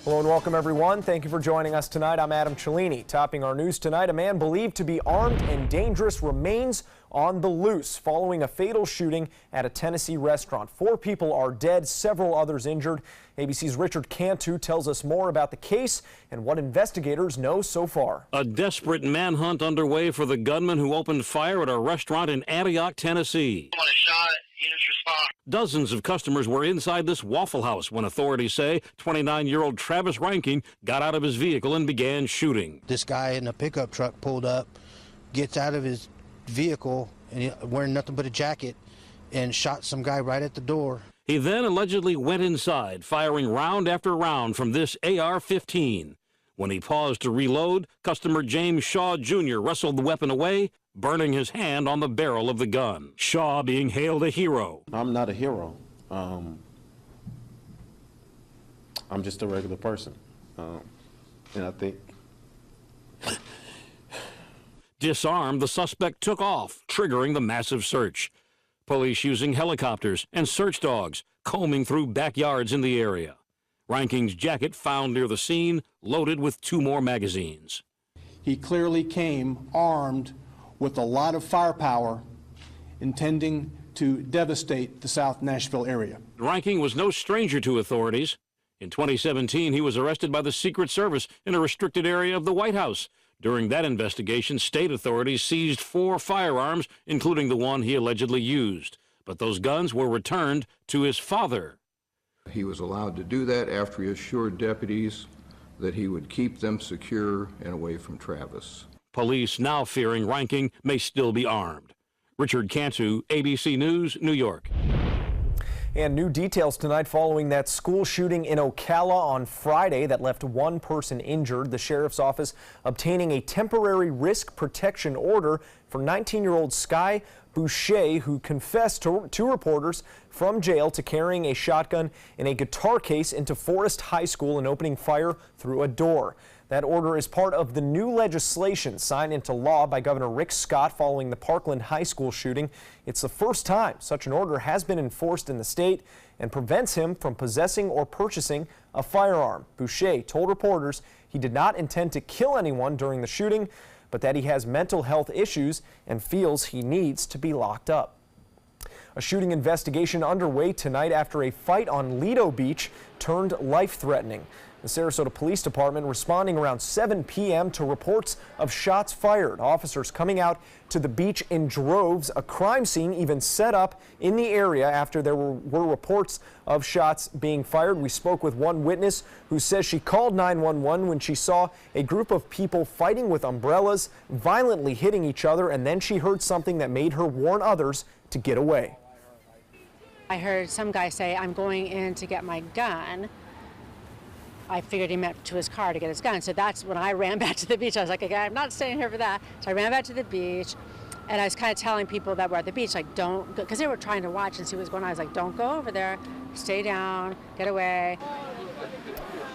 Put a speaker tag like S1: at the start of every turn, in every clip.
S1: Hello and welcome, everyone. Thank you for joining us tonight. I'm Adam Cellini. Topping our news tonight, a man believed to be armed and dangerous remains on the loose following a fatal shooting at a Tennessee restaurant. 4 people are dead, several others injured. ABC's Richard Cantu tells us more about the case and what investigators know so far.
S2: A desperate manhunt underway for the gunman who opened fire at a restaurant in Antioch, Tennessee.
S3: Someone shot, units respond.
S2: Dozens of customers were inside this Waffle House when authorities say 29-year-old Travis Ranking got out of his vehicle and began shooting.
S4: This guy in a pickup truck pulled up, gets out of his vehicle, and wearing nothing but a jacket, and shot some guy right at the door.
S2: He then allegedly went inside, firing round after round from this AR-15. When he paused to reload, customer James Shaw Jr. wrestled the weapon away, burning his hand on the barrel of the gun. Shaw being hailed a hero.
S5: I'm not a hero. I'm just a regular person. And I think...
S2: Disarmed, the suspect took off, triggering the massive search. Police using helicopters and search dogs combing through backyards in the area. Ranking's jacket found near the scene, loaded with 2 more magazines.
S6: He clearly came armed with a lot of firepower, intending to devastate the South Nashville area.
S2: Ranking was no stranger to authorities. In 2017, he was arrested by the Secret Service in a restricted area of the White House. During that investigation, state authorities seized 4 firearms, including the one he allegedly used. But those guns were returned to his father.
S7: He was allowed to do that after he assured deputies that he would keep them secure and away from Travis.
S2: Police now fearing Ranking may still be armed. Richard Cantu, ABC News, New York.
S1: And new details tonight following that school shooting in Ocala on Friday that left 1 person injured. The sheriff's office obtaining a temporary risk protection order for 19-year-old Sky Boucher, who confessed to reporters from jail to carrying a shotgun in a guitar case into Forest High School and opening fire through a door. That order is part of the new legislation signed into law by Governor Rick Scott following the Parkland High School shooting. It's the first time such an order has been enforced in the state and prevents him from possessing or purchasing a firearm. Boucher told reporters he did not intend to kill anyone during the shooting, but that he has mental health issues and feels he needs to be locked up. A shooting investigation underway tonight after a fight on Lido Beach turned life-threatening. The Sarasota Police Department responding around 7 p.m. to reports of shots fired. Officers coming out to the beach in droves. A crime scene even set up in the area after there were reports of shots being fired. We spoke with one witness who says she called 911 when she saw a group of people fighting with umbrellas, violently hitting each other, and then she heard something that made her warn others to get away.
S8: I heard some guy say, "I'm going in to get my gun." I figured he meant to his car to get his gun. So that's when I ran back to the beach. I was like, okay, I'm not staying here for that. So I ran back to the beach, and I was kind of telling people that were at the beach, like, don't go, because they were trying to watch and see what was going on. I was like, don't go over there, stay down, get away.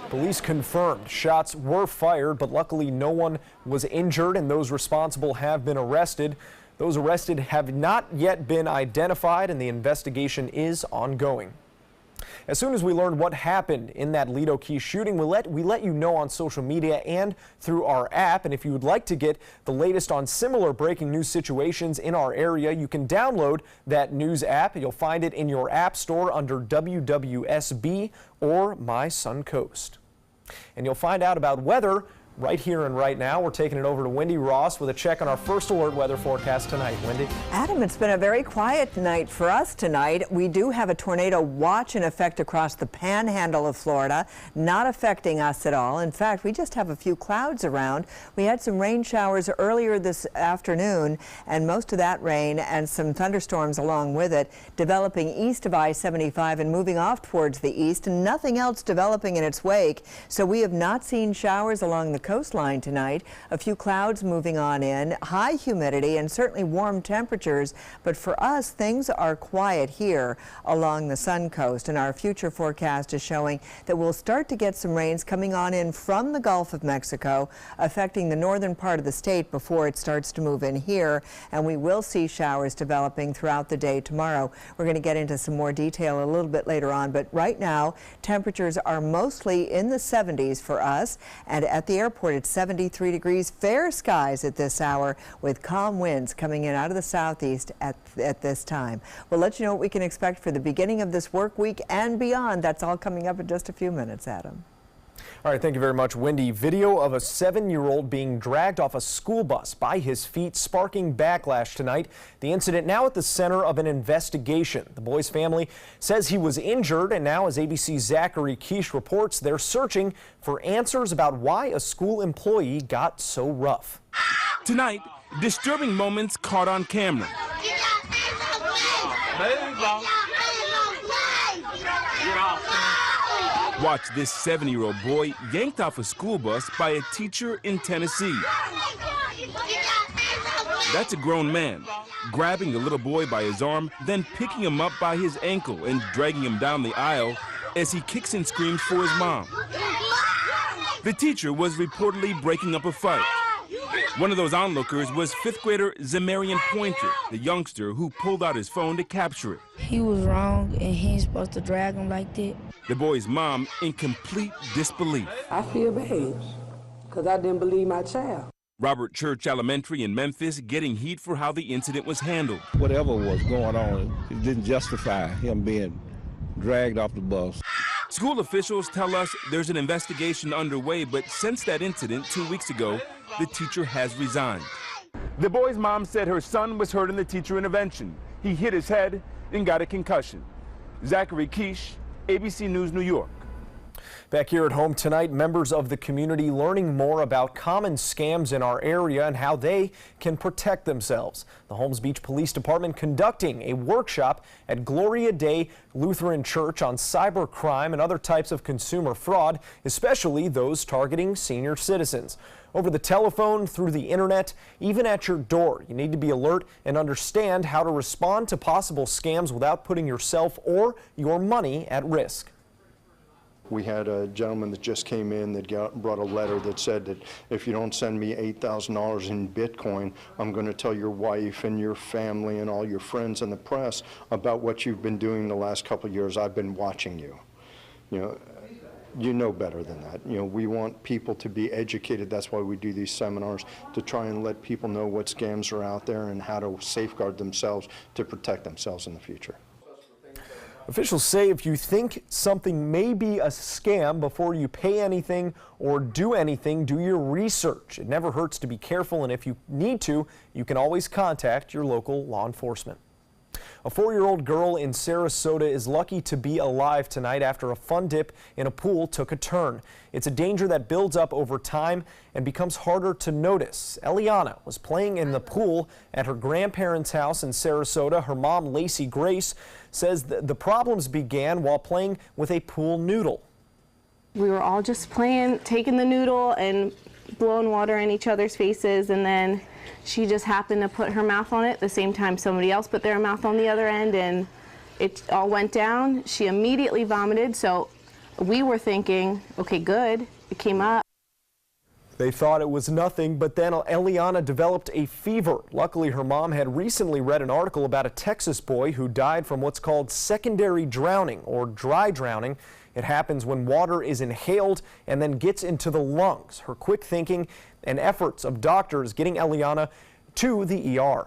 S1: Police confirmed shots were fired, but luckily no one was injured, and those responsible have been arrested. Those arrested have not yet been identified, and the investigation is ongoing. As soon as we learn what happened in that Lido Key shooting, we let you know on social media and through our app. And if you would like to get the latest on similar breaking news situations in our area, you can download that news app. You'll find it in your app store under WWSB or My Suncoast. And you'll find out about weather right here and right now. We're taking it over to Wendy Ross with a check on our first alert weather forecast tonight. Wendy?
S9: Adam, it's been a very quiet night for us tonight. We do have a tornado watch in effect across the panhandle of Florida, not affecting us at all. In fact, we just have a few clouds around. We had some rain showers earlier this afternoon, and most of that rain and some thunderstorms along with it developing east of I-75 and moving off towards the east, and nothing else developing in its wake. So we have not seen showers along the coast coastline tonight. A few clouds moving on in, high humidity and certainly warm temperatures. But for us, things are quiet here along the Sun Coast. And our future forecast is showing that we'll start to get some rains coming on in from the Gulf of Mexico, affecting the northern part of the state before it starts to move in here. And we will see showers developing throughout the day tomorrow. We're going to get into some more detail a little bit later on. But right now, temperatures are mostly in the 70s for us, and at the airport it's 73 degrees, fair skies at this hour with calm winds coming in out of the southeast at this time. We'll let you know what we can expect for the beginning of this work week and beyond. That's all coming up in just a few minutes, Adam.
S1: All right, thank you very much, Wendy. Video of a 7-year-old being dragged off a school bus by his feet, sparking backlash tonight. The incident now at the center of an investigation. The boy's family says he was injured, and now, as ABC's Zachary Quiche reports, they're searching for answers about why a school employee got so rough.
S10: Tonight, disturbing moments caught on camera. Watch this 7-year-old boy yanked off a school bus by a teacher in Tennessee. That's a grown man, grabbing the little boy by his arm, then picking him up by his ankle and dragging him down the aisle as he kicks and screams for his mom. The teacher was reportedly breaking up a fight. One of those onlookers was 5th grader Zamarian Pointer, the youngster who pulled out his phone to capture it.
S11: He was wrong, and he ain't supposed to drag him like that.
S10: The boy's mom in complete disbelief.
S12: I feel bad because I didn't believe my child.
S10: Robert Church Elementary in Memphis getting heat for how the incident was handled.
S13: Whatever was going on, it didn't justify him being dragged off the bus.
S10: School officials tell us there's an investigation underway, but since that incident 2 weeks ago, the teacher has resigned. The boy's mom said her son was hurt in the teacher intervention. He hit his head and got a concussion. Zachary Quiche, ABC News, New York.
S1: Back here at home tonight, members of the community learning more about common scams in our area and how they can protect themselves. The Holmes Beach Police Department conducting a workshop at Gloria Day Lutheran Church on cybercrime and other types of consumer fraud, especially those targeting senior citizens. Over the telephone, through the internet, even at your door, you need to be alert and understand how to respond to possible scams without putting yourself or your money at risk.
S14: We had a gentleman that just came in that brought a letter that said that if you don't send me $8,000 in Bitcoin, I'm going to tell your wife and your family and all your friends and the press about what you've been doing the last couple of years. I've been watching you. You know better than that. We want people to be educated. That's why we do these seminars, to try and let people know what scams are out there and how to safeguard themselves to protect themselves in the future.
S1: Officials say if you think something may be a scam before you pay anything or do anything, do your research. It never hurts to be careful, and if you need to, you can always contact your local law enforcement. A 4-year-old girl in Sarasota is lucky to be alive tonight after a fun dip in a pool took a turn. It's a danger that builds up over time and becomes harder to notice. Eliana was playing in the pool at her grandparents' house in Sarasota. Her mom, Lacey Grace, says the problems began while playing with a pool noodle.
S15: We were all just playing, taking the noodle and blowing water in each other's faces, and then she just happened to put her mouth on it at the same time somebody else put their mouth on the other end, and it all went down. She immediately vomited, so we were thinking, okay, good, it came up.
S1: They thought it was nothing, but then Eliana developed a fever. Luckily, her mom had recently read an article about a Texas boy who died from what's called secondary drowning or dry drowning. It happens when water is inhaled and then gets into the lungs. Her quick thinking and efforts of doctors getting Eliana to the ER.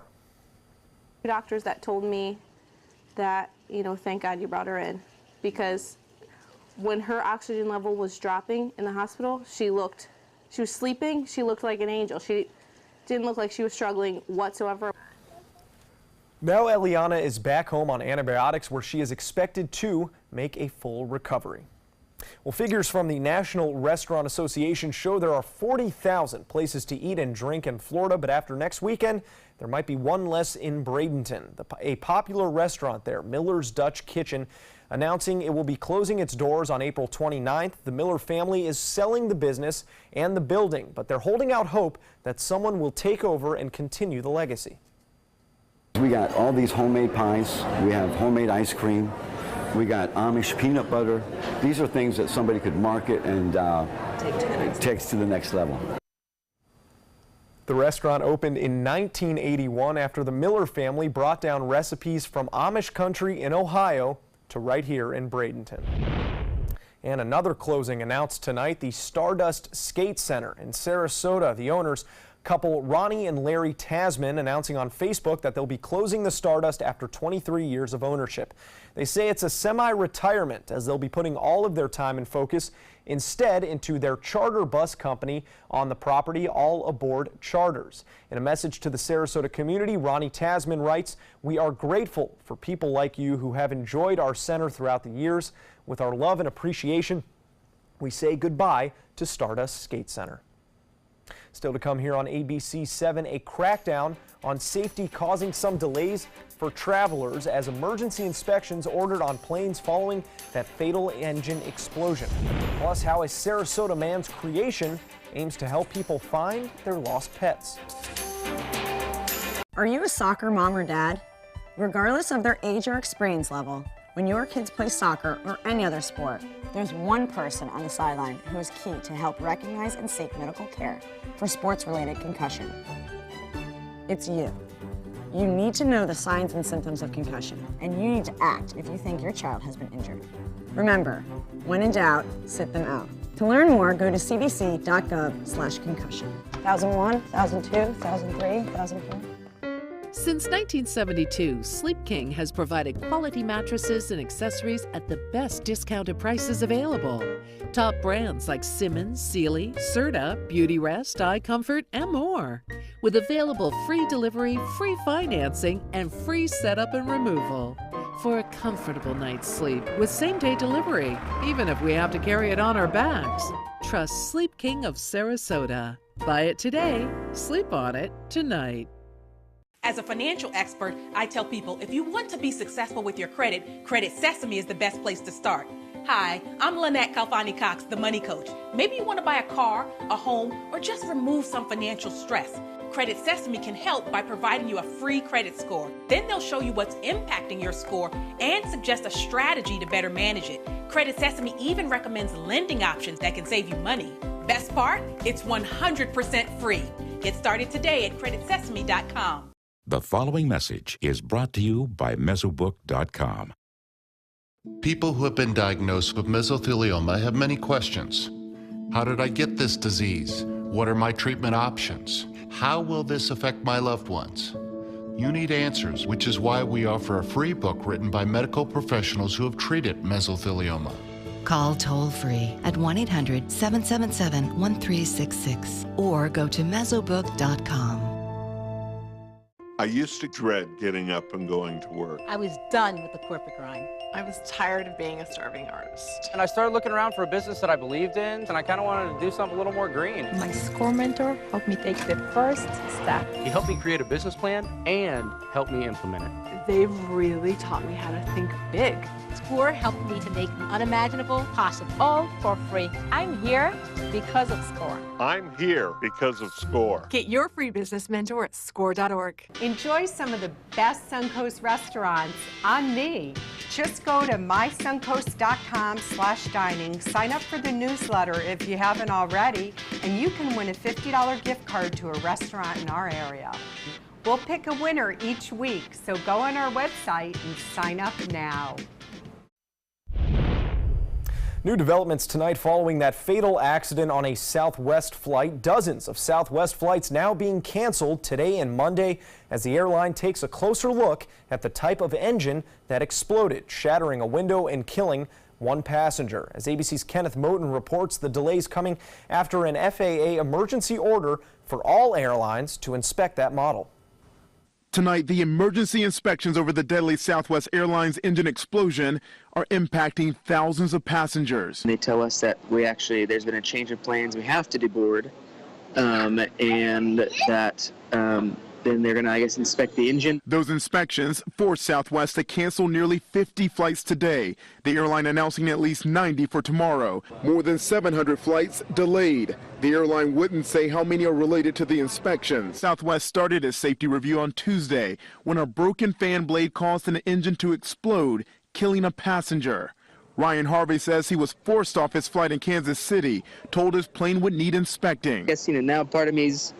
S15: Doctors that told me that, thank God you brought her in, because when her oxygen level was dropping in the hospital, she was sleeping, she looked like an angel. She didn't look like she was struggling whatsoever.
S1: Now Eliana is back home on antibiotics, where she is expected to make a full recovery. Well, figures from the National Restaurant Association show there are 40,000 places to eat and drink in Florida, but after next weekend, there might be one less in Bradenton. A popular restaurant there, Miller's Dutch Kitchen, announcing it will be closing its doors on April 29th. The Miller family is selling the business and the building, but they're holding out hope that someone will take over and continue the legacy.
S16: We got all these homemade pies. We have homemade ice cream. We got Amish peanut butter. These are things that somebody could market and take to the next level.
S1: The restaurant opened in 1981 after the Miller family brought down recipes from Amish country in Ohio to right here in Bradenton. And another closing announced tonight, the Stardust Skate Center in Sarasota. The owners, couple Ronnie and Larry Tasman, announcing on Facebook that they'll be closing the Stardust after 23 years of ownership. They say it's a semi-retirement, as they'll be putting all of their time and focus instead into their charter bus company on the property, All Aboard Charters. In a message to the Sarasota community, Ronnie Tasman writes, "We are grateful for people like you who have enjoyed our center throughout the years. With our love and appreciation, we say goodbye to Stardust Skate Center." Still to come here on ABC 7, a crackdown on safety causing some delays for travelers as emergency inspections ordered on planes following that fatal engine explosion. Plus, how a Sarasota man's creation aims to help people find their lost pets.
S17: Are you a soccer mom or dad? Regardless of their age or experience level, when your kids play soccer or any other sport, there's one person on the sideline who is key to help recognize and seek medical care for sports-related concussion. It's you. You need to know the signs and symptoms of concussion, and you need to act if you think your child has been injured. Remember, when in doubt, sit them out. To learn more, go to cdc.gov/concussion. 1001, 1002, 1003, 1004.
S18: Since 1972, Sleep King has provided quality mattresses and accessories at the best discounted prices available. Top brands like Simmons, Sealy, Serta, Beautyrest, iComfort, and more. With available free delivery, free financing, and free setup and removal. For a comfortable night's sleep with same-day delivery, even if we have to carry it on our backs. Trust Sleep King of Sarasota. Buy it today, sleep on it tonight.
S19: As a financial expert, I tell people if you want to be successful with your credit, Credit Sesame is the best place to start. Hi, I'm Lynette Calfani-Cox, the Money Coach. Maybe you want to buy a car, a home, or just remove some financial stress. Credit Sesame can help by providing you a free credit score. Then they'll show you what's impacting your score and suggest a strategy to better manage it. Credit Sesame even recommends lending options that can save you money. Best part? It's 100% free. Get started today at creditsesame.com.
S20: The following message is brought to you by Mesobook.com.
S21: People who have been diagnosed with mesothelioma have many questions. How did I get this disease? What are my treatment options? How will this affect my loved ones? You need answers, which is why we offer a free book written by medical professionals who have treated mesothelioma.
S22: Call toll-free at 1-800-777-1366 or go to Mesobook.com.
S23: I used to dread getting up and going to work.
S24: I was done with the corporate grind. I was tired of being a starving artist.
S25: And I started looking around for a business that I believed in, and I kind of wanted to do something a little more green.
S24: My SCORE mentor helped me take the first step.
S25: He helped me create a business plan and helped me implement it.
S24: They've really taught me how to think big.
S26: SCORE helped me to make the unimaginable possible, all for free. I'm here because of SCORE.
S23: I'm here because of SCORE.
S24: Get your free business mentor at SCORE.org.
S27: Enjoy some of the best Suncoast restaurants on me. Just go to mysuncoast.com/dining, sign up for the newsletter if you haven't already, and you can win a $50 gift card to a restaurant in our area. We'll pick a winner each week, so go on our website and sign up now.
S1: New developments tonight following that fatal accident on a Southwest flight. Dozens of Southwest flights now being canceled today and Monday as the airline takes a closer look at the type of engine that exploded, shattering a window and killing one passenger. As ABC's Kenneth Moten reports, the delays coming after an FAA emergency order for all airlines to inspect that model.
S28: Tonight, the emergency inspections over the deadly Southwest Airlines engine explosion are impacting thousands of passengers.
S29: They tell us that there's been a change of plans, we have to deboard, and that Then they're going to, I guess, inspect the engine.
S28: Those inspections forced Southwest to cancel nearly 50 flights today, the airline announcing at least 90 for tomorrow. More than 700 flights delayed. The airline wouldn't say how many are related to the inspection. Southwest started its safety review on Tuesday when a broken fan blade caused an engine to explode, killing a passenger. Ryan Harvey says he was forced off his flight in Kansas City, told his plane would need inspecting.
S29: I guess, now part of me is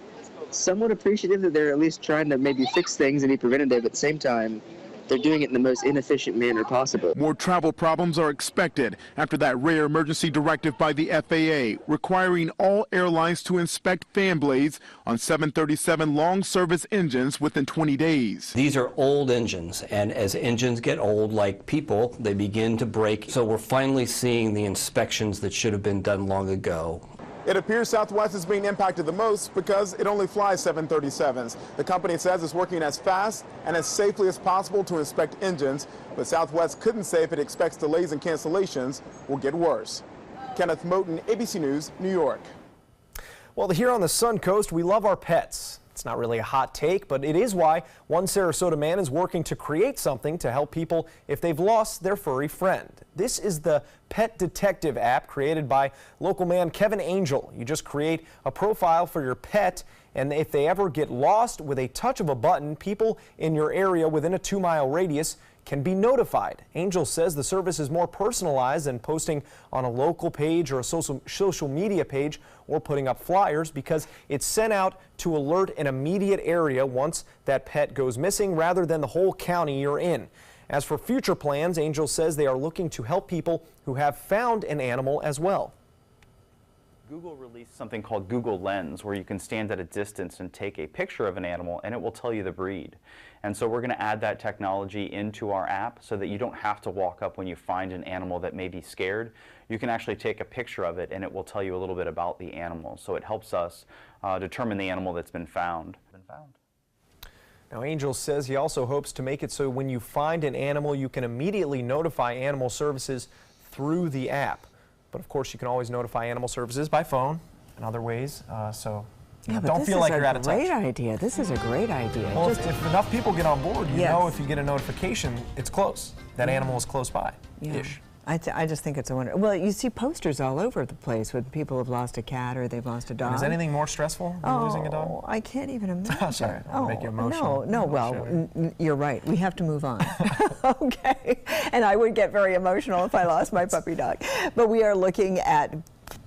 S29: somewhat appreciative that they're at least trying to maybe fix things and be preventative. At the same time, they're doing it in the most inefficient manner possible.
S28: More travel problems are expected after that rare emergency directive by the FAA requiring all airlines to inspect fan blades on 737 long-service engines within 20 days.
S2: These are old engines, and as engines get old, like people, they begin to break. So we're finally seeing the inspections that should have been done long ago.
S28: It appears Southwest is being impacted the most because it only flies 737s. The company says it's working as fast and as safely as possible to inspect engines, but Southwest couldn't say if it expects delays and cancellations will get worse. Kenneth Moten, ABC News, New York.
S1: Well, here on the Sun Coast, we love our pets. It's not really a hot take, but it is why one Sarasota man is working to create something to help people if they've lost their furry friend. This is the Pet Detective app created by local man Kevin Angel. You just create a profile for your pet, and if they ever get lost, with a touch of a button, people in your area within a 2-mile radius can be notified. Angel says the service is more personalized than posting on a local page or a social media page or putting up flyers, because it's sent out to alert an immediate area once that pet goes missing rather than the whole county you're in. As for future plans, Angel says they are looking to help people who have found an animal as well.
S3: Google released something called Google Lens, where you can stand at a distance and take a picture of an animal and it will tell you the breed. And so we're going to add that technology into our app so that you don't have to walk up when you find an animal that may be scared. You can actually take a picture of it and it will tell you a little bit about the animal. So it helps us determine the animal that's been found.
S1: Now, Angel says he also hopes to make it so when you find an animal, you can immediately notify animal services through the app. But of course, you can always notify animal services by phone and other ways. Don't feel like you're out of touch.
S4: This is a great idea. This is a great idea.
S1: Well, if enough people get on board, you know if you get a notification, it's close. That animal is close by-ish.
S4: I just think it's a wonder. Well, you see posters all over the place when people have lost a cat or they've lost a dog.
S1: And is anything more stressful than losing a dog?
S4: I can't even imagine.
S1: Sorry, I'll make you emotional.
S4: No, well, you're right. We have to move on. Okay. And I would get very emotional if I lost my puppy dog. But we are looking at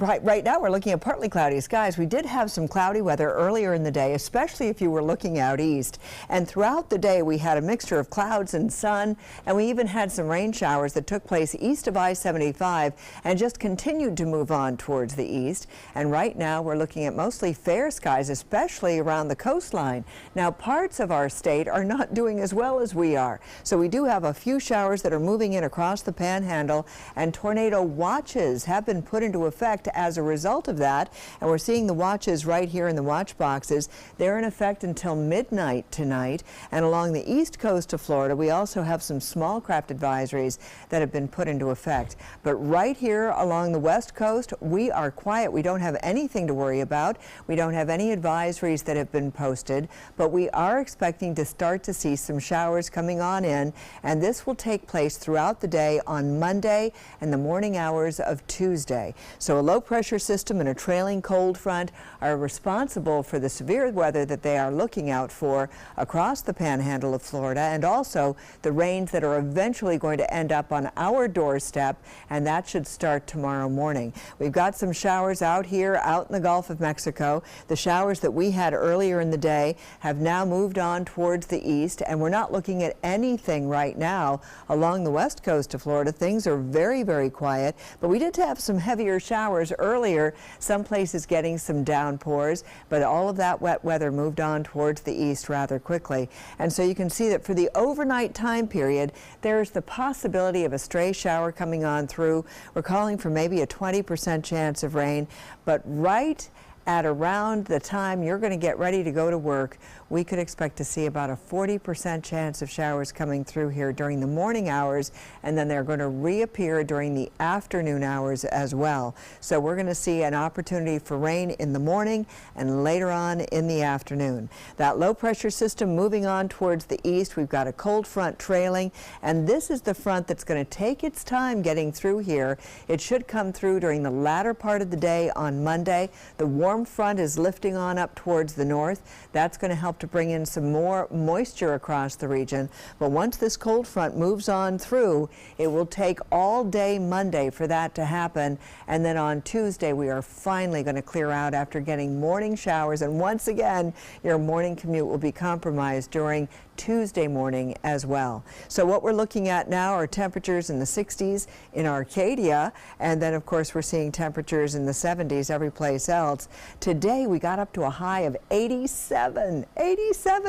S4: right now we're looking at partly cloudy skies. We did have some cloudy weather earlier in the day, especially if you were looking out east. And throughout the day, we had a mixture of clouds and sun, and we even had some rain showers that took place east of I-75 and just continued to move on towards the east. And right now, we're looking at mostly fair skies, especially around the coastline. Now, parts of our state are not doing as well as we are. So we do have a few showers that are moving in across the panhandle, and tornado watches have been put into effect as a result of that, and we're seeing the watches right here in the watch boxes. They're in effect until midnight tonight, and along the east coast of Florida we also have some small craft advisories that have been put into effect. But right here along the west coast we are quiet. We don't have anything to worry about. We don't have any advisories that have been posted, but we are expecting to start to see some showers coming on in, and this will take place throughout the day on Monday and the morning hours of Tuesday. So a low pressure system and a trailing cold front are responsible for the severe weather that they are looking out for across the panhandle of Florida, and also the rains that are eventually going to end up on our doorstep, and that should start tomorrow morning. We've got some showers out here out in the Gulf of Mexico. The showers that we had earlier in the day have now moved on towards the east, and we're not looking at anything right now along the west coast of Florida. Things are very, very quiet, but we did have some heavier showers earlier, some places getting some downpours, but all of that wet weather moved on towards the east rather quickly. And so you can see that for the overnight time period, there's the possibility of a stray shower coming on through. We're calling for maybe a 20% chance of rain, but right at around the time you're going to get ready to go to work, we could expect to see about a 40% chance of showers coming through here during the morning hours, and then they're going to reappear during the afternoon hours as well. So we're going to see an opportunity for rain in the morning and later on in the afternoon. That low pressure system moving on towards the east. We've got a cold front trailing, and this is the front that's going to take its time getting through here. It should come through during the latter part of the day on Monday. The warm front is lifting on up towards the north. That's going to help to bring in some more moisture across the region. But once this cold front moves on through, it will take all day Monday for that to happen. And then on Tuesday, we are finally going to clear out after getting morning showers. And once again, your morning commute will be compromised during Tuesday morning as well. So what we're looking at now are temperatures in the 60s in Arcadia, and then of course we're seeing temperatures in the 70s every place else. Today we got up to a high of 87,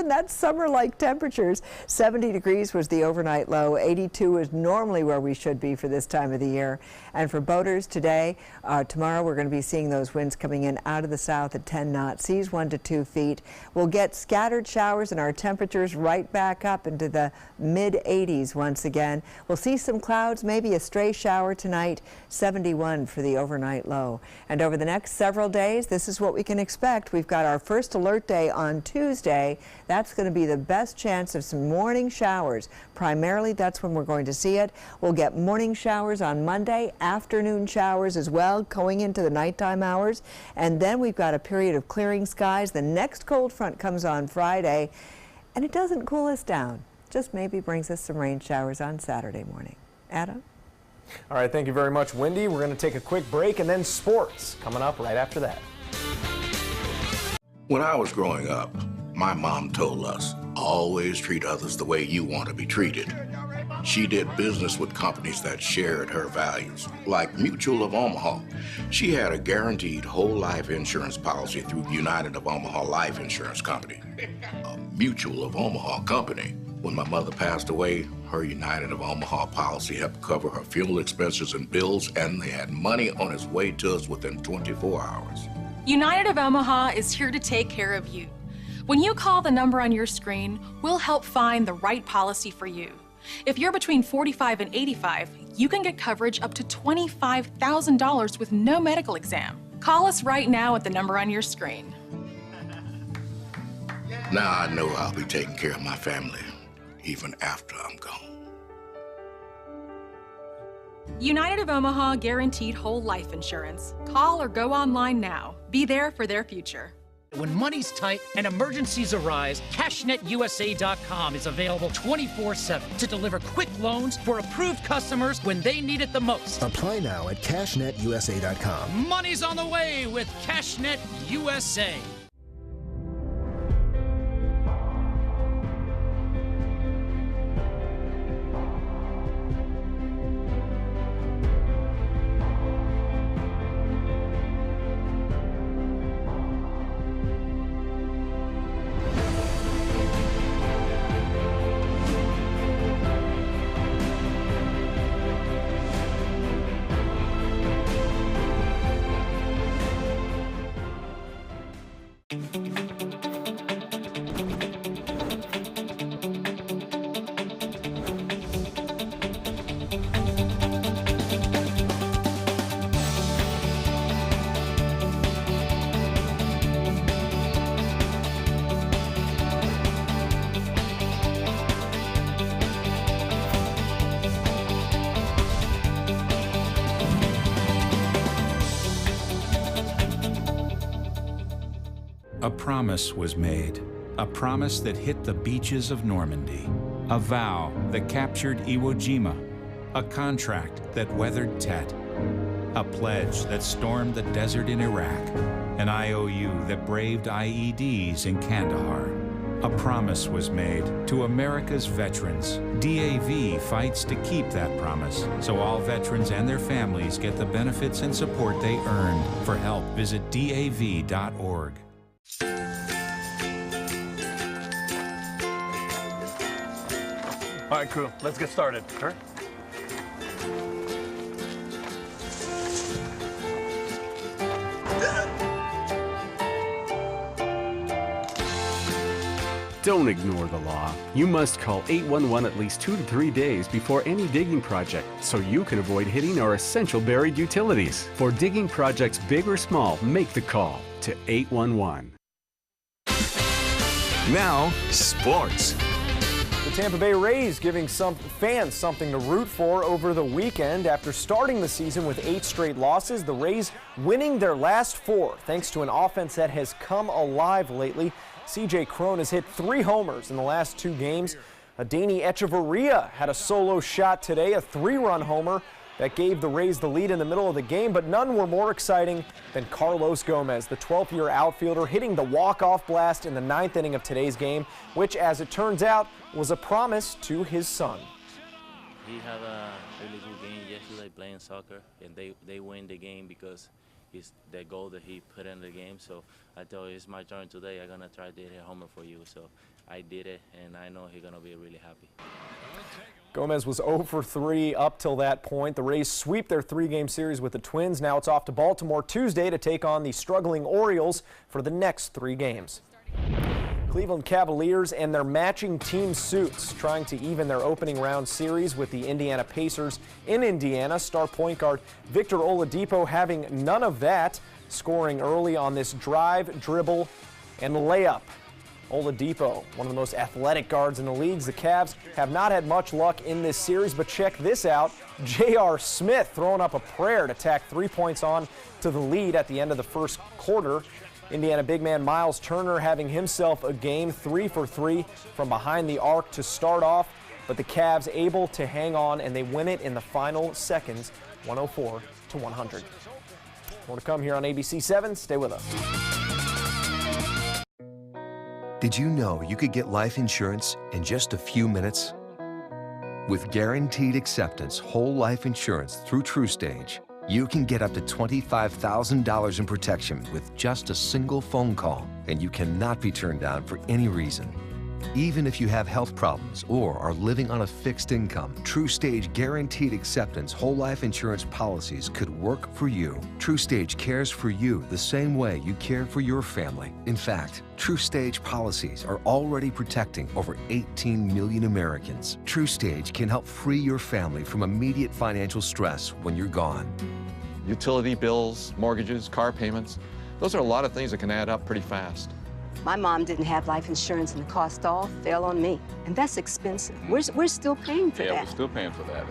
S4: that's summer-like temperatures. 70 degrees was the overnight low. 82 is normally where we should be for this time of the year. And for boaters today, tomorrow we're going to be seeing those winds coming in out of the south at 10 knots, seas 1 to 2 feet. We'll get scattered showers and our temperatures right back up into the mid-80s once again. We'll see some clouds, maybe a stray shower tonight, 71 for the overnight low. And over the next several days, this is what we can expect. We've got our first alert day on Tuesday. That's going to be the best chance of some morning showers. Primarily, that's when we're going to see it. We'll get morning showers on Monday, afternoon showers as well, going into the nighttime hours. And then we've got a period of clearing skies. The next cold front comes on Friday. And it doesn't cool us down, just maybe brings us some rain showers on Saturday morning. Adam?
S1: All right, thank you very much, Wendy. We're going to take a quick break and then sports coming up right after that.
S5: When I was growing up, my mom told us, always treat others the way you want to be treated. She did business with companies that shared her values, like Mutual of Omaha. She had a guaranteed whole life insurance policy through United of Omaha Life Insurance Company, a Mutual of Omaha company. When my mother passed away, her United of Omaha policy helped cover her funeral expenses and bills, and they had money on its way to us within 24 hours.
S6: United of Omaha is here to take care of you. When you call the number on your screen, we'll help find the right policy for you. If you're between 45 and 85, you can get coverage up to $25,000 with no medical exam. Call us right now at the number on your screen.
S5: Now I know I'll be taking care of my family, even after I'm gone.
S6: United of Omaha guaranteed whole life insurance. Call or go online now. Be there for their future.
S7: When money's tight and emergencies arise, CashNetUSA.com is available 24/7 to deliver quick loans for approved customers when they need it the most.
S8: Apply now at CashNetUSA.com.
S7: Money's on the way with CashNet USA.
S9: A promise was made, a promise that hit the beaches of Normandy, a vow that captured Iwo Jima, a contract that weathered Tet, a pledge that stormed the desert in Iraq, an IOU that braved IEDs in Kandahar. A promise was made to America's veterans. DAV fights to keep that promise, so all veterans and their families get the benefits and support they earned. For help, visit DAV.org.
S10: All right, crew, let's get started. Sure.
S11: Don't ignore the law. You must call 811 at least 2 to 3 days before any digging project so you can avoid hitting our essential buried utilities. For digging projects big or small, make the call to 811.
S12: Now, sports.
S1: The Tampa Bay Rays giving some fans something to root for over the weekend. After starting the season with 8 straight losses, the Rays winning their last 4 thanks to an offense that has come alive lately. C.J. Cron has hit 3 homers in the last 2 games. Adeiny Echeverria had a solo shot today, a 3-run homer that gave the Rays the lead in the middle of the game, but none were more exciting than Carlos Gomez, the 12th-year outfielder, hitting the walk-off blast in the 9th inning of today's game, which, as it turns out, was a promise to his son.
S13: He had a really good game yesterday playing soccer, and they win the game because it's the goal that he put in the game. So I told him, it's my turn today. I'm going to try to hit a homer for you. So I did it, and I know he's going to be really happy.
S1: Gomez was 0 for 3 up till that point. The Rays sweep their 3-game series with the Twins. Now it's off to Baltimore Tuesday to take on the struggling Orioles for the next 3 games. Cleveland Cavaliers and their matching team suits trying to even their opening round series with the Indiana Pacers in Indiana. Star point guard Victor Oladipo having none of that, scoring early on this drive, dribble, and layup. Oladipo, one of the most athletic guards in the leagues. The Cavs have not had much luck in this series, but check this out. J.R. Smith throwing up a prayer to tack 3 points on to the lead at the end of the first quarter. Indiana big man Miles Turner having himself a game, 3 for 3 from behind the arc to start off, but the Cavs able to hang on, and they win it in the final seconds, 104-100. More to come here on ABC 7. Stay with us.
S14: Did you know you could get life insurance in just a few minutes? With Guaranteed Acceptance whole life insurance through TruStage, you can get up to $25,000 in protection with just a single phone call, and you cannot be turned down for any reason. Even if you have health problems or are living on a fixed income, TruStage Guaranteed Acceptance whole life insurance policies could work for you. TruStage cares for you the same way you care for your family. In fact, TruStage policies are already protecting over 18 million Americans. TruStage can help free your family from immediate financial stress when you're gone.
S15: Utility bills, mortgages, car payments, those are a lot of things that can add up pretty fast.
S16: My mom didn't have life insurance, and the cost all fell on me. And that's expensive. We're still paying for that.
S15: Yeah, we're still paying for that.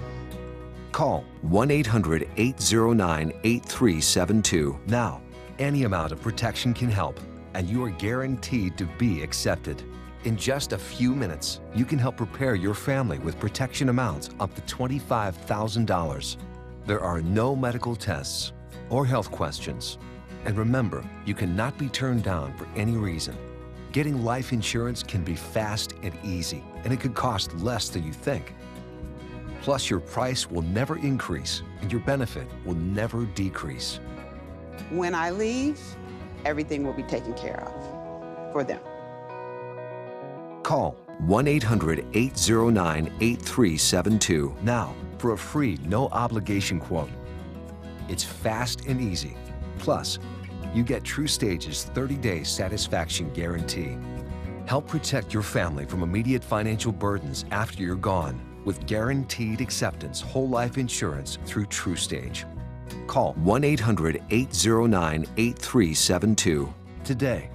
S14: Call 1-800-809-8372 now. Any amount of protection can help, and you are guaranteed to be accepted. In just a few minutes, you can help prepare your family with protection amounts up to $25,000. There are no medical tests or health questions. And remember, you cannot be turned down for any reason. Getting life insurance can be fast and easy, and it could cost less than you think. Plus, your price will never increase, and your benefit will never decrease.
S17: When I leave, everything will be taken care of for them.
S14: Call 1-800-809-8372 now for a free, no-obligation quote. It's fast and easy. Plus, you get TruStage's 30-day satisfaction guarantee. Help protect your family from immediate financial burdens after you're gone with Guaranteed Acceptance whole life insurance through TruStage. Call 1-800-809-8372 today.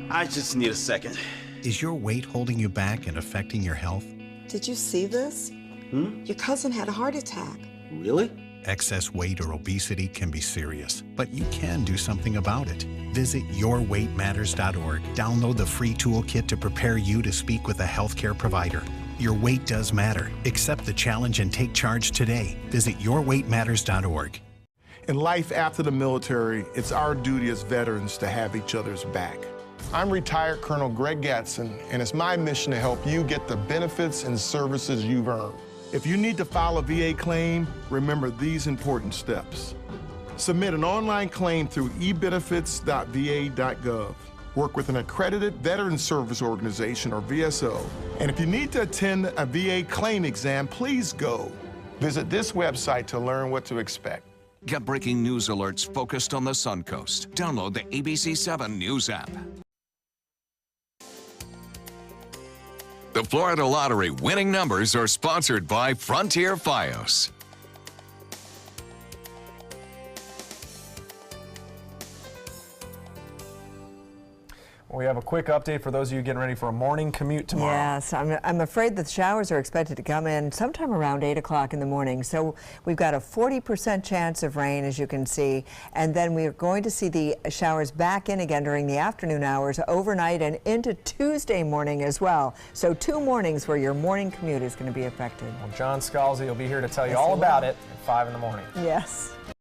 S18: I just need a second.
S19: Is your weight holding you back and affecting your health?
S30: Did you see this? Your cousin had a heart attack.
S18: Really?
S19: Excess weight or obesity can be serious, but you can do something about it. Visit yourweightmatters.org. Download the free toolkit to prepare you to speak with a healthcare provider. Your weight does matter. Accept the challenge and take charge today. Visit yourweightmatters.org.
S28: In life after the military, it's our duty as veterans to have each other's back. I'm retired Colonel Greg Gatson, and it's my mission to help you get the benefits and services you've earned. If you need to file a VA claim, remember these important steps. Submit an online claim through ebenefits.va.gov. Work with an accredited Veterans Service Organization, or VSO. And if you need to attend a VA claim exam, please go. Visit this website to learn what to expect.
S12: Get breaking news alerts focused on the Suncoast. Download the ABC7 News app. The Florida Lottery winning numbers are sponsored by Frontier Fios.
S1: We have a quick update for those of you getting ready for a morning commute tomorrow.
S4: Yes, I'm afraid that the showers are expected to come in sometime around 8 o'clock in the morning. So we've got a 40% chance of rain, as you can see, and then we're going to see the showers back in again during the afternoon hours, overnight, and into Tuesday morning as well. So 2 mornings where your morning commute is going to be affected.
S1: Well, John Scalzi will be here to tell you all about it at 5 in the morning.
S4: Yes.